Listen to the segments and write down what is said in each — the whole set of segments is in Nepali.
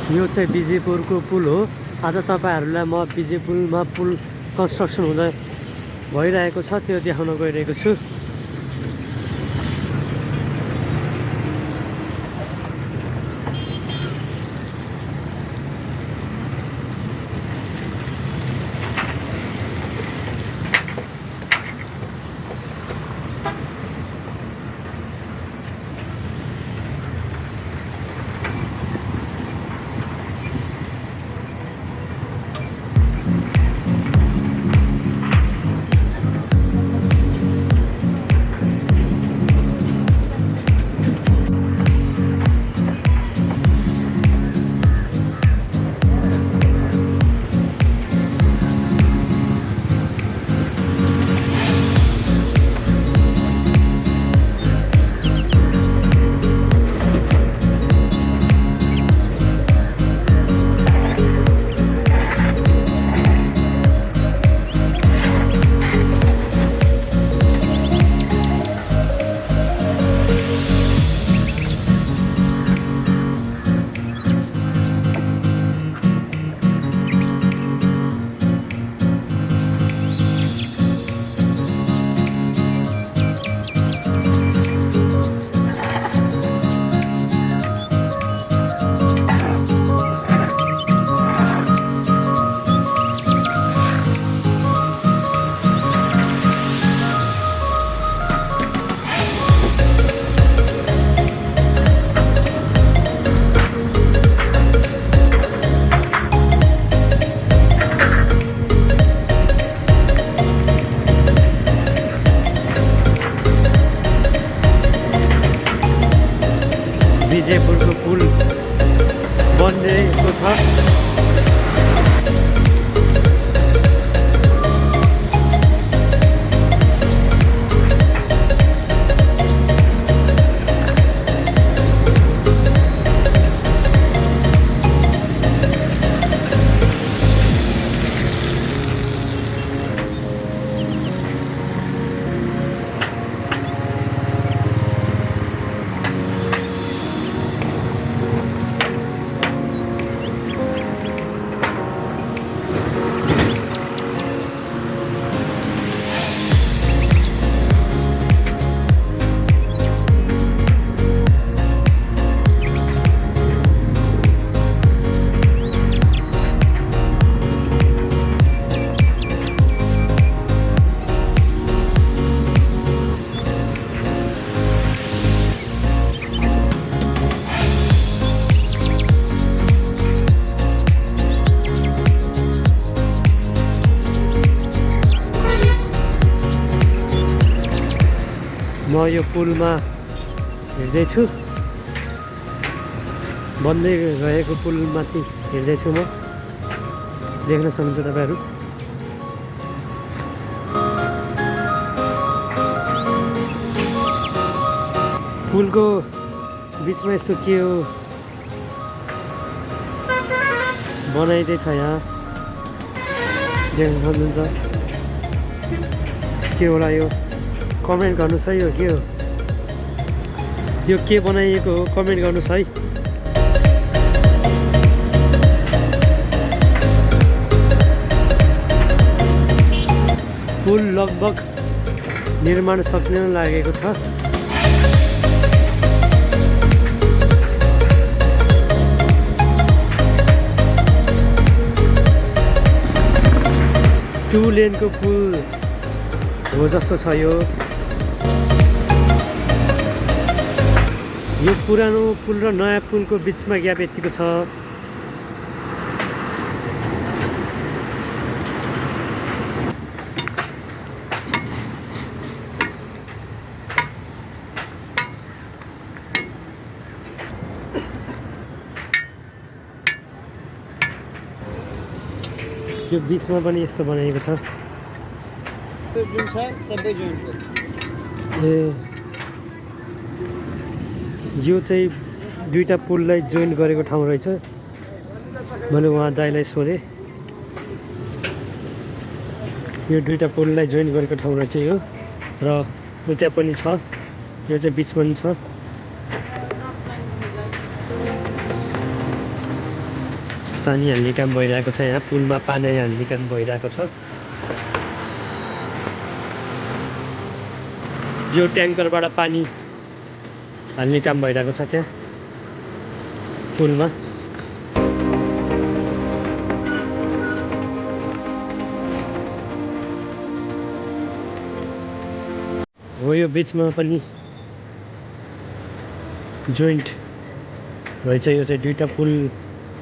यो चाहिँ विजयपुरको पुल हो। आज तपाईहरुलाई म विजयपुरमा पुल कन्स्ट्रक्सन हुँदै भइरहेको छ त्यो देखाउन गइरहेको छु। विजयपुरको पुल बनिएको छ। म यो पुलमा हिँड्दैछु, बन्दै रहेको पुलमाथि हिँड्दैछु म। देख्न सक्नुहुन्छ तपाईहरु। पुलको बिचमा यस्तो के हो बनाइदै छ यहाँ, देख्न सक्नुहुन्छ। के होला यो कमेन्ट गर्नुस् है। यो के हो, यो के बनाइएको हो कमेन्ट गर्नुस् है। पुल लगभग निर्माण सक्ने लागेको छ। टु लेनको पुल हो जस्तो छ यो। यो पुरानो पुल र नयाँ पुलको बिचमा ग्याप यतिको छ। यो बिचमा पनि यस्तो बनाइएको छ। जुन छ सबै जोइन्ट हो। ए यो चाहिँ दुईटा पुललाई जोइन गरेको ठाउँ रहेछ। मैले उहाँ दाइलाई सोधेँ, यो दुईटा पुललाई जोइन गरेको ठाउँ रहेछ यो, र उता पनि छ, यो चाहिँ बिचमा पनि छ। पानी हाल्ने काम भइरहेको छ यहाँ पुलमा पानी हाल्ने काम भइरहेको छ यो ट्याङ्करबाट पानी हाल्ने काम भइरहेको छ त्यहाँ पुलमा हो यो बिचमा पनि जोइन्ट रहेछ यो चाहिँ दुईटा पुल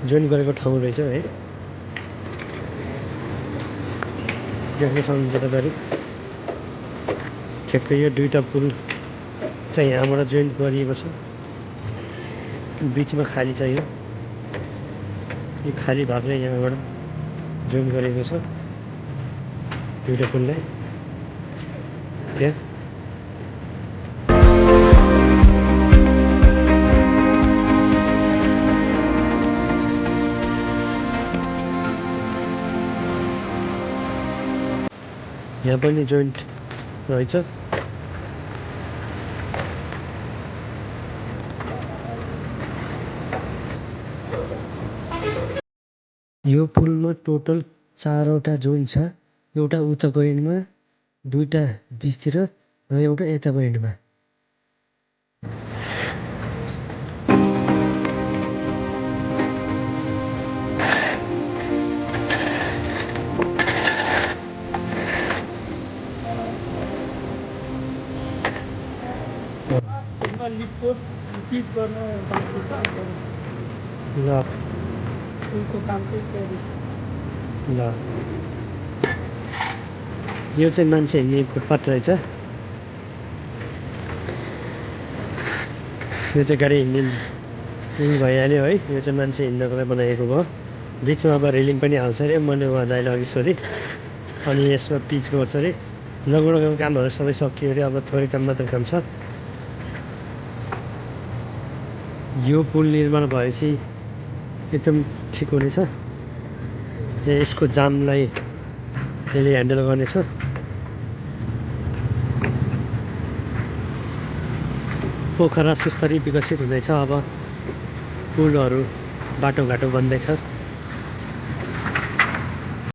जोइन गरेको ठाउँ रहेछ है देख्न सक्नुहुन्छ तपाईँहरू ठ्याक्कै यो दुईटा पुल चाहिँ यहाँबाट जोइन्ट गरिएको छ बिचमा खाली छ यो खाली भागले यहाँबाट जोइन गरेको छ दुईटा पुललाई त्यहाँ यहाँ पनि जोइन्ट रहेछ यो पुलमा टोटल 4वटा जोइन्ट छ एउटा उताको एन्डमा दुईटा बिचतिर र एउटा यताको एन्डमा पिच गर्न बाँकी छ ल पुलको काम चाहिँ तयारी छ ल यो चाहिँ मान्छे हिँड्ने फुटपाथ रहेछ यो चाहिँ गाडी हिँड्ने पुल भइहाल्यो है यो चाहिँ मान्छे हिँड्नको लागि बनाएको भयो बिचमा अब रेलिङ पनि हाल्छ अरे मैले उहाँ दाइले अघि सोधेँ अनि यसमा पिच गर्छ अरे लगभग कामहरू सबै सकियो अरे अब थोरै काम मात्र काम छ यो पुल निर्माण भएपछि एकदम ठिक हुनेछ यसको जामलाई यसले ह्यान्डल गर्नेछ पोखरा सुस्तरी विकसित हुँदैछ अब पुलहरू बाटोघाटो बन्दैछ